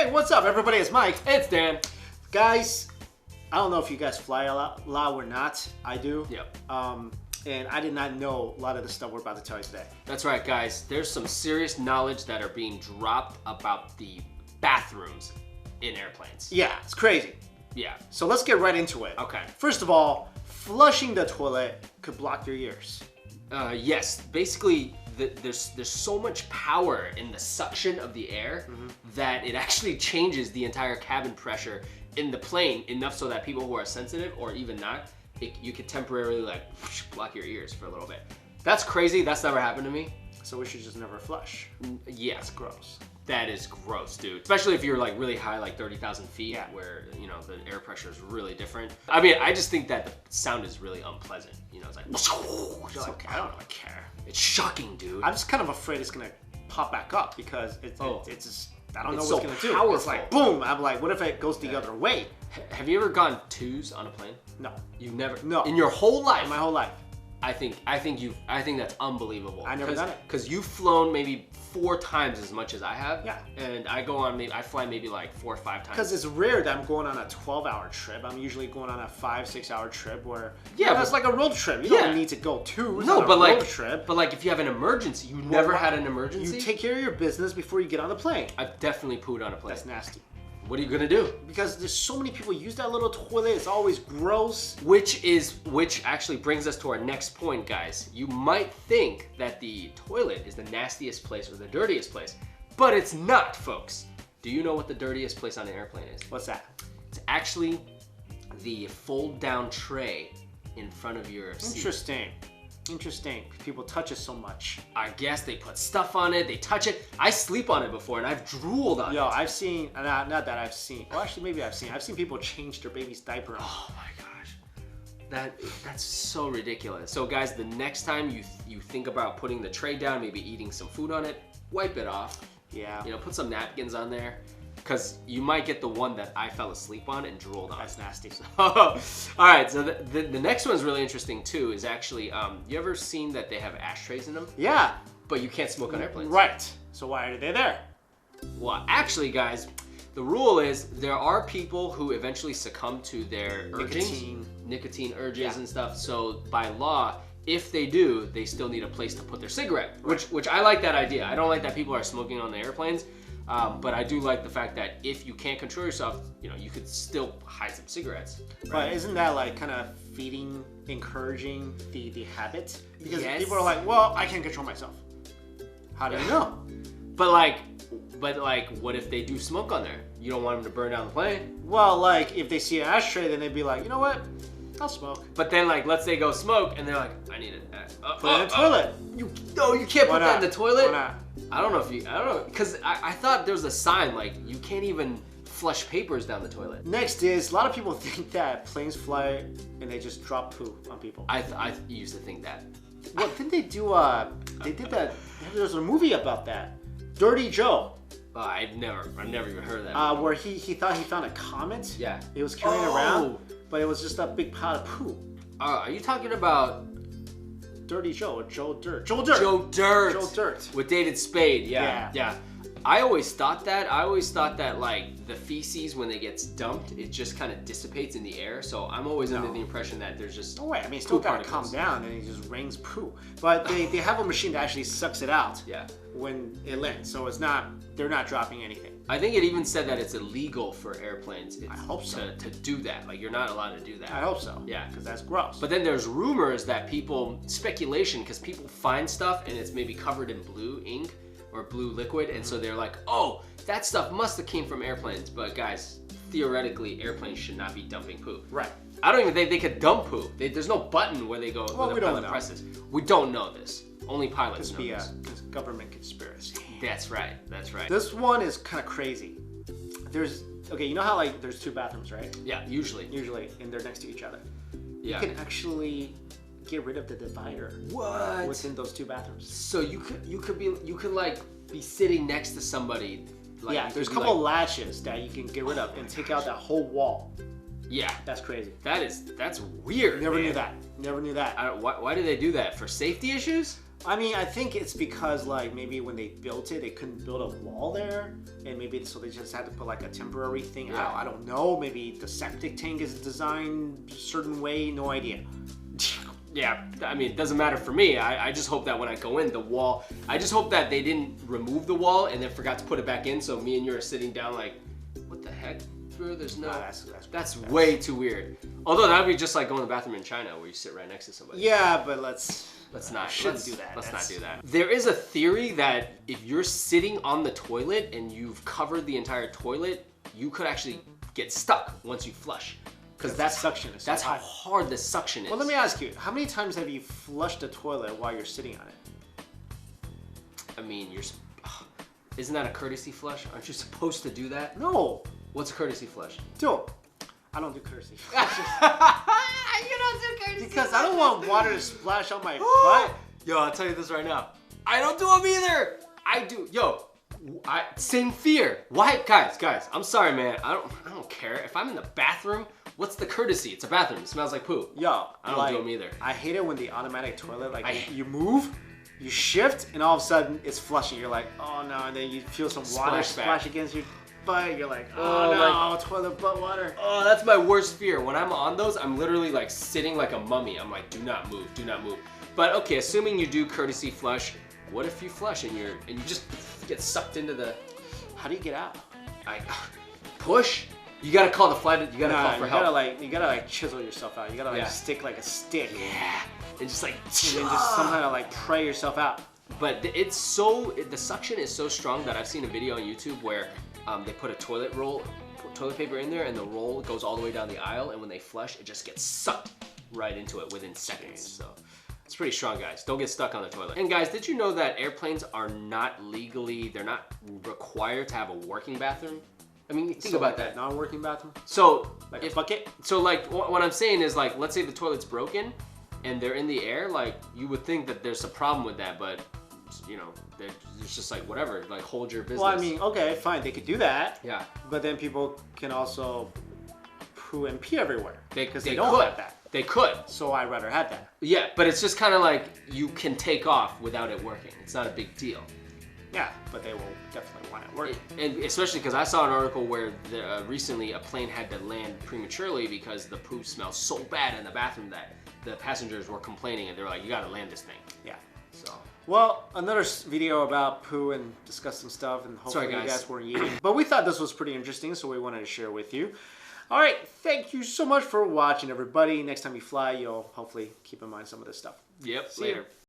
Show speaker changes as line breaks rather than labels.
Hey, what's up, everybody? It's Mike.
It's Dan.
Guys, I don't know if you guys fly a lot or not. I do.
Yep.
And I did not know a lot of the stuff we're about to tell you today.
That's right, guys. There's some serious knowledge that are being dropped about the bathrooms in airplanes.
Yeah, it's crazy.
Yeah.
So let's get right into it.
Okay.
First of all, flushing the toilet could block your ears.
Yes. Basically, there's so much power in the suction of the air that it actually changes the entire cabin pressure in the plane enough so that people who are sensitive or even not, you could temporarily like block your ears for a little bit. That's crazy. That's never happened to me.
So we should just never flush.
Yeah.
That's gross.
That is gross, dude. Especially if you're like really high, like 30,000 feet,
Yeah.
where, you know, the air pressure is really different. I mean, I just think that the sound is really unpleasant. You know, it's like,
It's okay. I don't really care.
It's shocking, dude.
I'm just kind of afraid it's gonna pop back up because it's just, I don't know
It's
what's
so
gonna do.
powerful.
It's like boom. I'm like, what if it goes the other way?
Have you ever gone twos on a plane?
No.
You've never?
No.
In your whole life?
My whole life.
I think that's unbelievable.
I never done it.
Because you've flown maybe 4 times as much as I have.
Yeah.
And I fly maybe like 4 or 5 times.
Because it's rare that I'm going on a 12-hour trip. I'm usually going on a 5-6 hour trip where
Yeah,
that's like a road trip. You don't need to go twos
No,
on a
but
road
like,
trip.
but like if you have an emergency, you never had an emergency.
You take care of your business before you get on the plane.
I've definitely pooed on a plane.
That's nasty.
What are you gonna do?
Because there's so many people use that little toilet. It's always gross.
Which actually brings us to our next point, guys. You might think that the toilet is the nastiest place or the dirtiest place, but it's not, folks. Do you know what the dirtiest place on an airplane is?
What's that?
It's actually the fold-down tray in front of your seat.
Interesting. People touch it so much.
I guess they put stuff on it, they touch it. I sleep on it before and I've drooled on it.
Yo, I've seen, not that I've seen, well actually maybe I've seen people change their baby's diaper on.
Oh my gosh. That's so ridiculous. So guys, the next time you think about putting the tray down, maybe eating some food on it, wipe it off.
Yeah.
You know, put some napkins on there. Because you might get the one that I fell asleep on and drooled on.
That's nasty.
All right, so the next one's really interesting too, is actually, you ever seen that they have ashtrays in them?
Yeah.
But you can't smoke on airplanes.
Right. So why are they there?
Well, actually, guys, the rule is there are people who eventually succumb to their nicotine urges and stuff. So by law, if they do, they still need a place to put their cigarette, which I like that idea. I don't like that people are smoking on the airplanes. But I do like the fact that if you can't control yourself, you know, you could still hide some cigarettes. Right?
But isn't that like kind of encouraging the habit? Because
Yes.
people are like, well, I can't control myself. How do you know?
But like, what if they do smoke on there? You don't want them to burn down the plane.
Well, like if they see an ashtray, then they'd be like, you know what? I'll smoke.
But then like, let's say go smoke, and they're like, I need it.
Put it in the toilet.
You can't put that in the toilet.
Why not?
I don't know, because I thought there was a sign like you can't even flush papers down the toilet.
Next is, a lot of people think that planes fly and they just drop poo on people.
I used to think that.
Well, didn't they do, they did that, there's a movie about that. Dirty Joe.
I've never even heard of that.
Where he thought he found a comet.
Yeah.
It was carrying around, but it was just a big pile of poo.
Are you talking about
Dirty Joe, or Joe Dirt.
Joe Dirt.
Joe Dirt.
With David Spade, yeah. I always thought that like the feces, when it gets dumped, it just kind of dissipates in the air. So I'm always under the impression that there's just
no way. I mean, it still gotta calm down, and it just rains poo. But they have a machine that actually sucks it out.
Yeah.
When it lands, so they're not dropping anything.
I think it even said that it's illegal for airplanes.
I hope so.
To do that. Like you're not allowed to do that.
I hope so.
Yeah.
Because that's gross.
But then there's rumors that speculation, because people find stuff and it's maybe covered in blue ink or blue liquid, and so they're like, oh, that stuff must have came from airplanes. But guys, theoretically, airplanes should not be dumping poo.
Right.
I don't even think they could dump poo. There's no button where they go.
Well,
where
we
the
don't
pilot
know.
presses. We don't know this. Only pilots
This
know
be
this.
a government conspiracy.
That's right. That's right.
This one is kind of crazy. You know how like there's 2 bathrooms, right?
Yeah, usually.
Usually, and they're next to each other.
Yeah.
You can actually get rid of the divider.
What?
Within those 2 bathrooms.
So you could like be sitting next to somebody. Like,
yeah, there's a couple latches that you can get rid of and take out that whole wall.
Yeah.
That's crazy.
That's weird.
Never knew that. Never knew that.
Why do they do that? For safety issues?
I mean, I think it's because like maybe when they built it, they couldn't build a wall there, and maybe so they just had to put like a temporary thing out. I don't know. Maybe the septic tank is designed a certain way. No idea.
Yeah, I mean, it doesn't matter for me. I just hope that when I go in, the wall, I just hope that they didn't remove the wall and then forgot to put it back in, so me and you are sitting down like, what the heck? There's no... That's way too weird. Although that would be just like going to the bathroom in China where you sit right next to somebody.
Yeah, but let's not do that.
Let's not do that. There is a theory that if you're sitting on the toilet and you've covered the entire toilet, you could actually get stuck once you flush. Because that suction is that's how hard the suction is.
Well, let me ask you, how many times have you flushed a toilet while you're sitting on it?
I mean, isn't that a courtesy flush? Aren't you supposed to do that?
No.
What's a courtesy flush?
Dude, I don't do courtesy flushes.
You don't do courtesy
because I don't want water to splash on my butt.
Yo, I'll tell you this right now. I don't do them either. I do. Yo, same fear. Why, guys? I'm sorry, man. I don't care if I'm in the bathroom. What's the courtesy? It's a bathroom. It smells like poo.
Yo,
I don't do them either.
I hate it when the automatic toilet, like you move, you shift, and all of a sudden it's flushing. You're like, oh no, and then you feel some water splash against your butt. You're like, oh no, toilet butt water.
Oh, that's my worst fear. When I'm on those, I'm literally like sitting like a mummy. I'm like, do not move, do not move. But okay, assuming you do courtesy flush, what if you flush and you just get sucked into the?
How do you get out?
Push. You gotta call the flight. You gotta call for help.
You gotta like chisel yourself out. You gotta like stick like a stick.
Yeah. And just like.
And then just somehow like pry yourself out.
But the suction is so strong that I've seen a video on YouTube where they put a toilet paper in there and the roll goes all the way down the aisle, and when they flush, it just gets sucked right into it within seconds. So it's pretty strong, guys. Don't get stuck on the toilet. And guys, did you know that airplanes are not they're not required to have a working bathroom? I mean, think about that.
Non-working bathroom?
So,
like a bucket?
So like, what I'm saying is like, let's say the toilet's broken and they're in the air, like you would think that there's a problem with that, but you know, it's just like whatever, like hold your business.
Well, I mean, okay, fine, they could do that.
Yeah.
But then people can also poo and pee everywhere.
Because
they don't have that.
They could.
So I'd rather have that.
Yeah, but it's just kind of like you can take off without it working. It's not a big deal.
Yeah, but they will definitely want it working.
And especially because I saw an article where recently a plane had to land prematurely because the poo smelled so bad in the bathroom that the passengers were complaining, and they were like, you gotta land this thing.
Yeah.
So.
Well, another video about poo and disgusting stuff, and hopefully you guys weren't eating. But we thought this was pretty interesting, so we wanted to share with you. All right, thank you so much for watching, everybody. Next time you fly, you'll hopefully keep in mind some of this stuff.
Yep,
See
later.
You.